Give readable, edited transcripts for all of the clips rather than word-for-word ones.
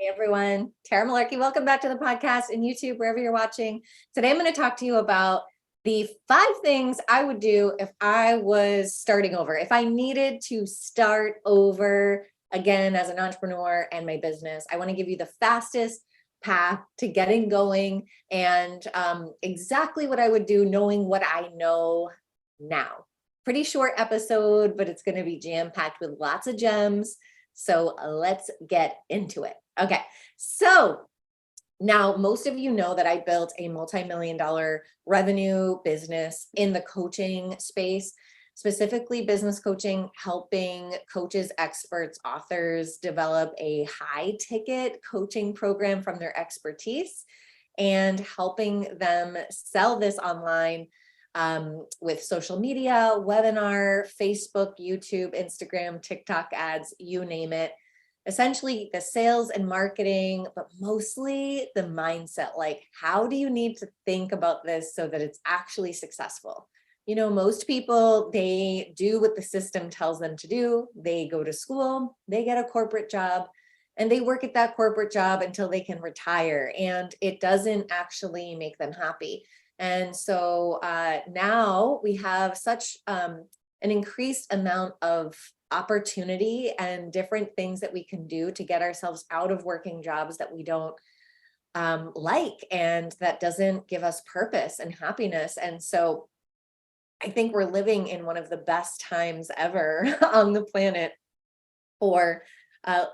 Hey everyone, Tara Malarkey. Welcome back to the podcast and YouTube, wherever you're watching. Today I'm going to talk to you about the 5 things I would do if I was starting over, if I needed to start over again as an entrepreneur and my business. I want to give you the fastest path to getting going and exactly what I would do knowing what I know now. Pretty short episode, but it's going to be jam-packed with lots of gems. So let's get into it. Okay, so now most of you know that I built a multi-million-dollar revenue business in the coaching space, specifically business coaching, helping coaches, experts, authors develop a high-ticket coaching program from their expertise and helping them sell this online with social media, webinar, Facebook, YouTube, Instagram, TikTok ads, you name it. Essentially the sales and marketing, but mostly the mindset. Like, how do you need to think about this so that it's actually successful? You know, most people, they do what the system tells them to do. They go to school, they get a corporate job, and they work at that corporate job until they can retire. And it doesn't actually make them happy. And so now we have such an increased amount of opportunity and different things that we can do to get ourselves out of working jobs that we don't like and that doesn't give us purpose and happiness. And so I think we're living in one of the best times ever on the planet for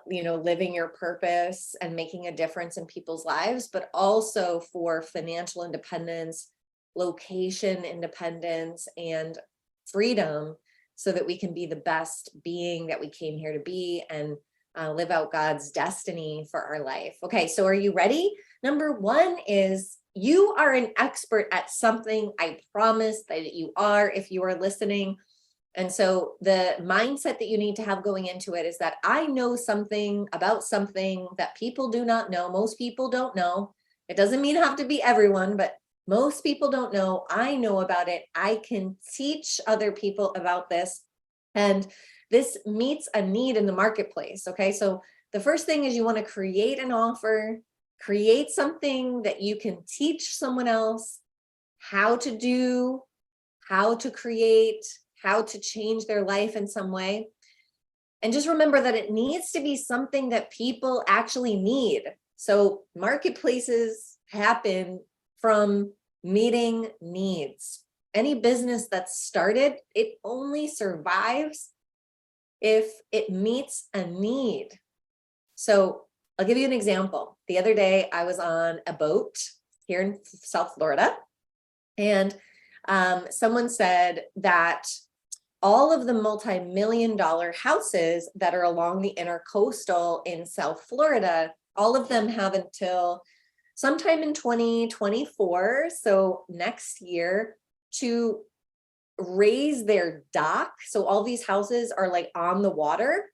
living your purpose and making a difference in people's lives, but also for financial independence, location independence, and freedom so that we can be the best being that we came here to be and live out God's destiny for our life. Okay, so are you ready? Number 1 is you are an expert at something. I promise that you are if you are listening. And so the mindset that you need to have going into it is that I know something about something that people do not know. Most people don't know. It doesn't mean have to be everyone, but most people don't know. I know about it. I can teach other people about this. And this meets a need in the marketplace. Okay. So the first thing is you want to create an offer, create something that you can teach someone else how to do, how to create, how to change their life in some way. And just remember that it needs to be something that people actually need. So marketplaces happen from meeting needs. Any business that's started, it only survives if it meets a need. So I'll give you an example. The other day I was on a boat here in South Florida, and someone said that all of the multi-million-dollar houses that are along the intercoastal in South Florida, all of them have until sometime in 2024, so next year, to raise their dock. So all these houses are like on the water,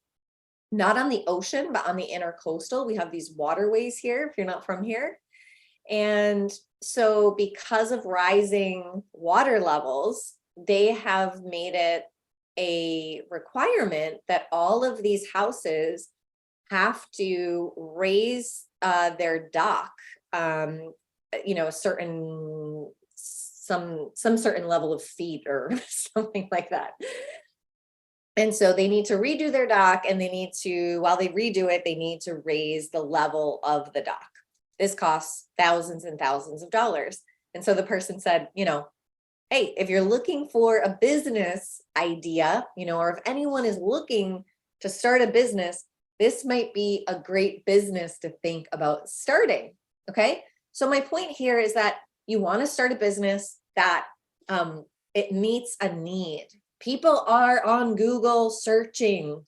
not on the ocean, but on the intercoastal. We have these waterways here, if you're not from here. And so because of rising water levels, they have made it a requirement that all of these houses have to raise their dock, a certain some certain level of feet or something like that. And so they need to redo their dock, and they need to, while they redo it, they need to raise the level of the dock. This costs thousands and thousands of dollars. And so the person said, hey, if you're looking for a business idea, or if anyone is looking to start a business, this might be a great business to think about starting. Okay. So my point here is that you want to start a business that it meets a need. People are on Google searching,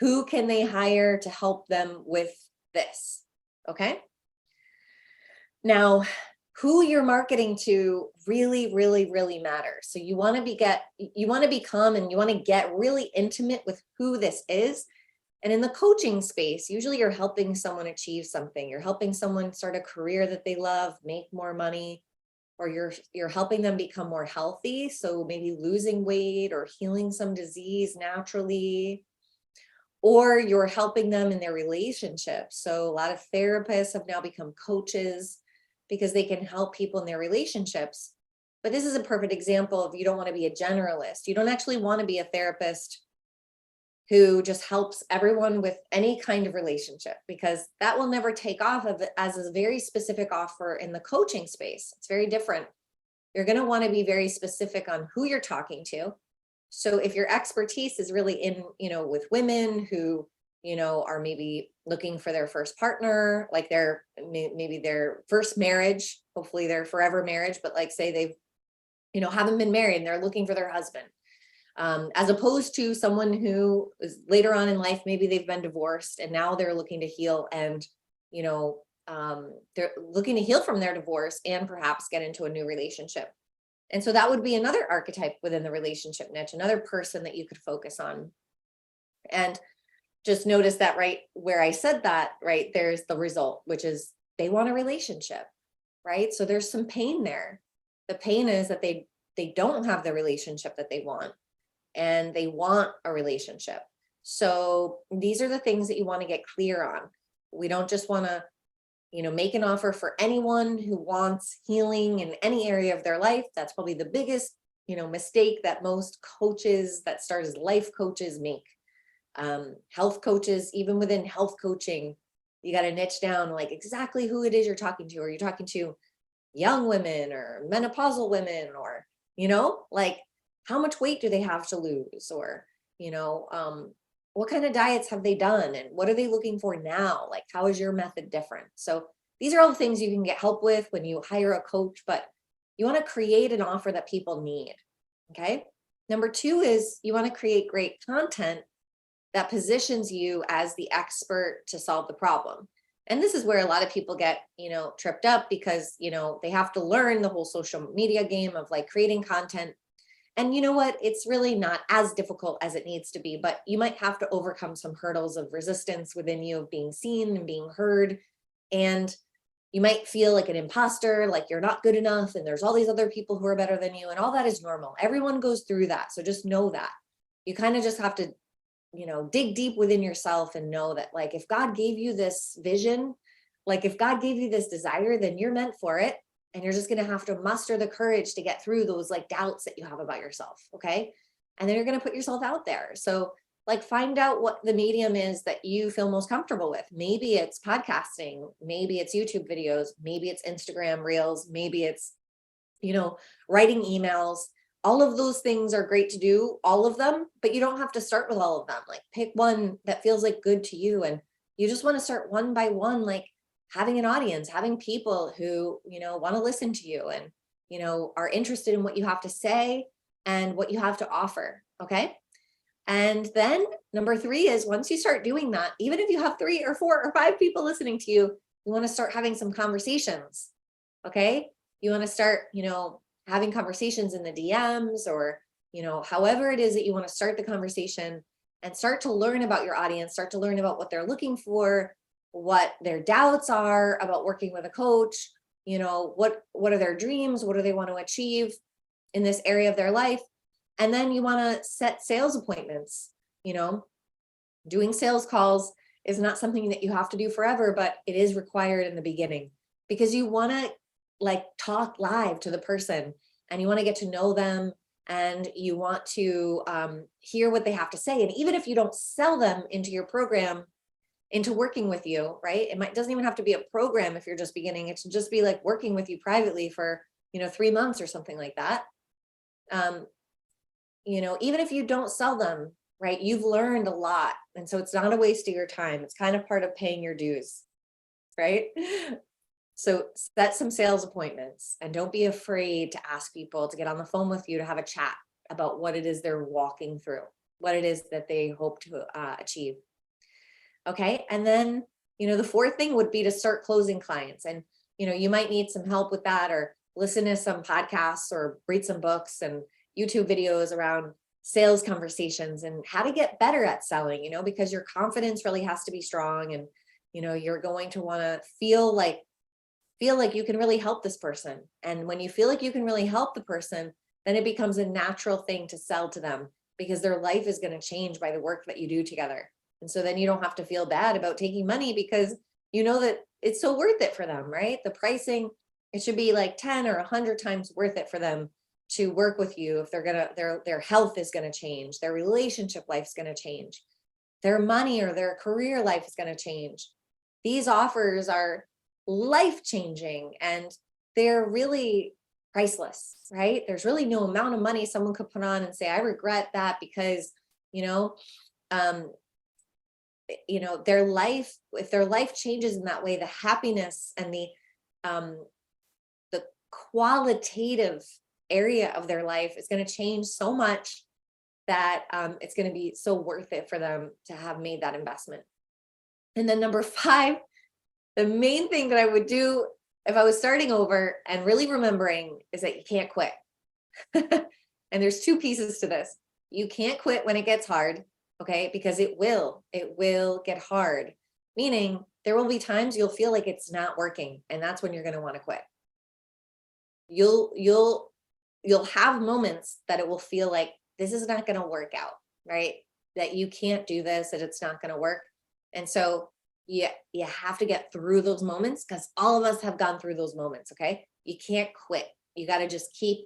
who can they hire to help them with this? Okay. Now, who you're marketing to really, really, really matters. So you want to become and you want to get really intimate with who this is. And in the coaching space, usually you're helping someone achieve something. You're helping someone start a career that they love, make more money, or you're helping them become more healthy. So maybe losing weight or healing some disease naturally, or you're helping them in their relationship. So a lot of therapists have now become coaches because they can help people in their relationships. But this is a perfect example of, you don't want to be a generalist. You don't actually want to be a therapist who just helps everyone with any kind of relationship, because that will never take off as a very specific offer in the coaching space. It's very different. You're going to want to be very specific on who you're talking to. So if your expertise is really in, with women who, are maybe looking for their first partner, like maybe their first marriage, hopefully their forever marriage, but like say they've, haven't been married and they're looking for their husband. As opposed to someone who is later on in life, maybe they've been divorced and now they're looking to heal, and, they're looking to heal from their divorce and perhaps get into a new relationship. And so that would be another archetype within the relationship niche, another person that you could focus on. And just notice that right where I said that, right, there's the result, which is they want a relationship, right? So there's some pain there. The pain is that they don't have the relationship that they want, and they want a relationship. So these are the things that you want to get clear on. We don't just want to, make an offer for anyone who wants healing in any area of their life. That's probably the biggest, mistake that most coaches that start as life coaches make. Health coaches, even within health coaching, you got to niche down like exactly who it is you're talking to. Are you talking to young women or menopausal women, or, like how much weight do they have to lose, or, what kind of diets have they done, and what are they looking for now? Like, how is your method different? So these are all the things you can get help with when you hire a coach, but you want to create an offer that people need. Okay. Number 2 is you want to create great content that positions you as the expert to solve the problem. And this is where a lot of people get, tripped up, because, they have to learn the whole social media game of like creating content. And you know what? It's really not as difficult as it needs to be, but you might have to overcome some hurdles of resistance within you of being seen and being heard. And you might feel like an imposter, like you're not good enough, and there's all these other people who are better than you, and all that is normal. Everyone goes through that. So just know that. You kind of just have to, dig deep within yourself and know that, like, if God gave you this vision, like if God gave you this desire, then you're meant for it. And you're just going to have to muster the courage to get through those like doubts that you have about yourself. Okay. And then you're going to put yourself out there. So like find out what the medium is that you feel most comfortable with. Maybe it's podcasting, maybe it's YouTube videos, maybe it's Instagram reels, maybe it's, writing emails. All of those things are great to do, all of them, but you don't have to start with all of them. Like pick one that feels like good to you. And you just want to start one by one, like having an audience, having people who, want to listen to you and, are interested in what you have to say and what you have to offer. Okay. And then number 3 is once you start doing that, even if you have 3 or 4 or 5 people listening to you, you want to start having some conversations. Okay. You want to start, having conversations in the DMs or, however it is that you want to start the conversation, and start to learn about your audience, start to learn about what they're looking for, what their doubts are about working with a coach, what are their dreams, what do they want to achieve in this area of their life. And then you want to set sales appointments. Doing sales calls is not something that you have to do forever, but it is required in the beginning, because you want to like talk live to the person, and you want to get to know them, and you want to hear what they have to say. And even if you don't sell them into your program, into working with you, right? Doesn't even have to be a program if you're just beginning. It should just be like working with you privately for, 3 months or something like that. Even if you don't sell them, right? You've learned a lot. And so it's not a waste of your time. It's kind of part of paying your dues, right? So set some sales appointments, and don't be afraid to ask people to get on the phone with you to have a chat about what it is they're walking through, what it is that they hope to achieve. Okay. And then, the 4th thing would be to start closing clients. And, you might need some help with that, or listen to some podcasts or read some books and YouTube videos around sales conversations and how to get better at selling, because your confidence really has to be strong. And, you're going to want to feel like you can really help this person. And when you feel like you can really help the person, then it becomes a natural thing to sell to them, because their life is going to change by the work that you do together. And so then you don't have to feel bad about taking money because you know that it's so worth it for them, right? The pricing, it should be like 10 or 100 times worth it for them to work with you if their health is going to change, their relationship life is going to change, their money or their career life is going to change. These offers are life changing and they're really priceless, right? There's really no amount of money someone could put on and say, I regret that because, you know, um, their life, if their life changes in that way, the happiness and the qualitative area of their life is going to change so much that it's going to be so worth it for them to have made that investment. And then number 5, the main thing that I would do if I was starting over and really remembering is that you can't quit. And there's 2 pieces to this. You can't quit when it gets hard, okay? Because it will get hard. Meaning there will be times you'll feel like it's not working, and that's when you're going to want to quit. You'll have moments that it will feel like this is not going to work out, right? That you can't do this, that it's not going to work. And so you have to get through those moments because all of us have gone through those moments, okay? You can't quit. You got to just keep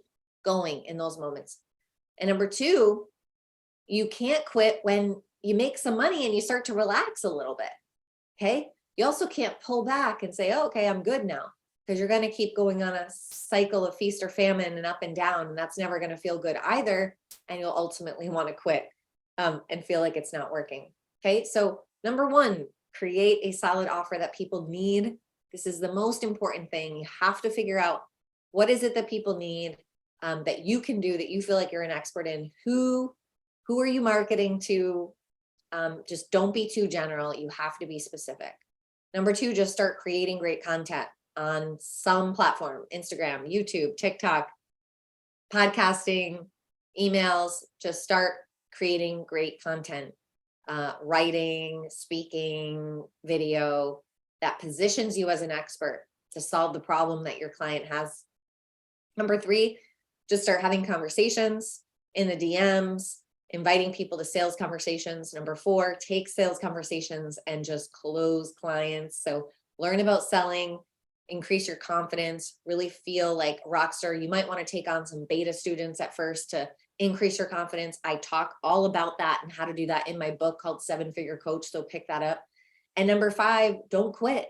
going in those moments. And number 2, you can't quit when you make some money and you start to relax a little bit, okay? You also can't pull back and say, oh, okay, I'm good now, because you're going to keep going on a cycle of feast or famine and up and down, and that's never going to feel good either, and you'll ultimately want to quit and feel like it's not working, okay? So number 1, create a solid offer that people need. This is the most important thing. You have to figure out what is it that people need that you can do, that you feel like you're an expert in. Who are you marketing to? Just don't be too general. You have to be specific. Number 2, just start creating great content on some platform, Instagram, YouTube, TikTok, podcasting, emails. Just start creating great content, writing, speaking, video that positions you as an expert to solve the problem that your client has. Number 3, just start having conversations in the DMs, inviting people to sales conversations. Number 4, take sales conversations and just close clients. So learn about selling, increase your confidence, really feel like a rock star. You might want to take on some beta students at first to increase your confidence. I talk all about that and how to do that in my book called 7-Figure Coach. So pick that up. And number 5, don't quit.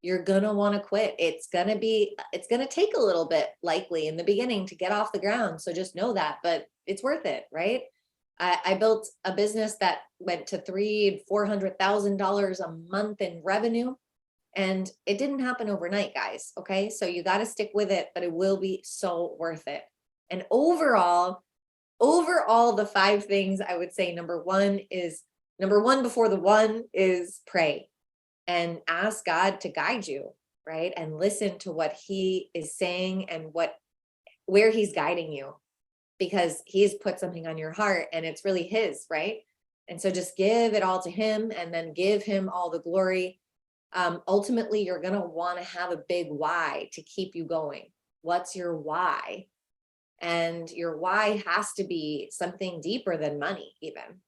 You're going to want to quit. It's going to take a little bit likely in the beginning to get off the ground. So just know that, but it's worth it, right? I built a business that went to $300,000 and $400,000 a month in revenue. And it didn't happen overnight, guys. Okay. So you got to stick with it, but it will be so worth it. And overall, the 5 things I would say, number one before the 1 is pray and ask God to guide you, right? And listen to what he is saying and where he's guiding you, because he's put something on your heart and it's really his, right? And so just give it all to him and then give him all the glory. Ultimately, you're going to want to have a big why to keep you going. What's your why? And your why has to be something deeper than money, even.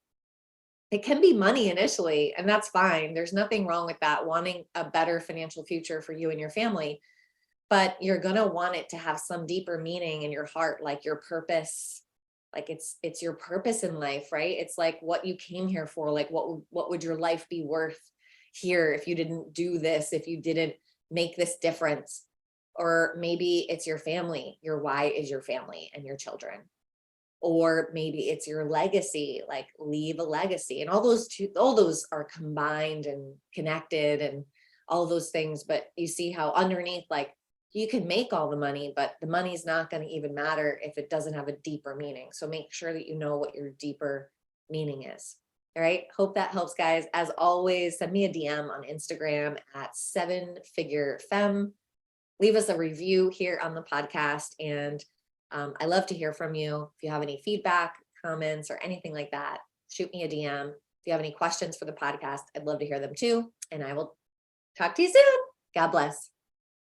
It can be money initially, and that's fine. There's nothing wrong with that, wanting a better financial future for you and your family. But you're going to want it to have some deeper meaning in your heart, like your purpose. Like it's your purpose in life, right? It's like what you came here for. Like what would your life be worth here if you didn't do this, if you didn't make this difference? Or maybe it's your family. Your why is your family and your children. Or maybe it's your legacy, like leave a legacy. And all those are combined and connected and all those things. But you see how underneath, like, you can make all the money, but the money's not going to even matter if it doesn't have a deeper meaning. So make sure that you know what your deeper meaning is. All right. Hope that helps, guys. As always, send me a DM on Instagram at 7FigureFemme. Leave us a review here on the podcast. And I love to hear from you. If you have any feedback, comments, or anything like that, shoot me a DM. If you have any questions for the podcast, I'd love to hear them too. And I will talk to you soon. God bless.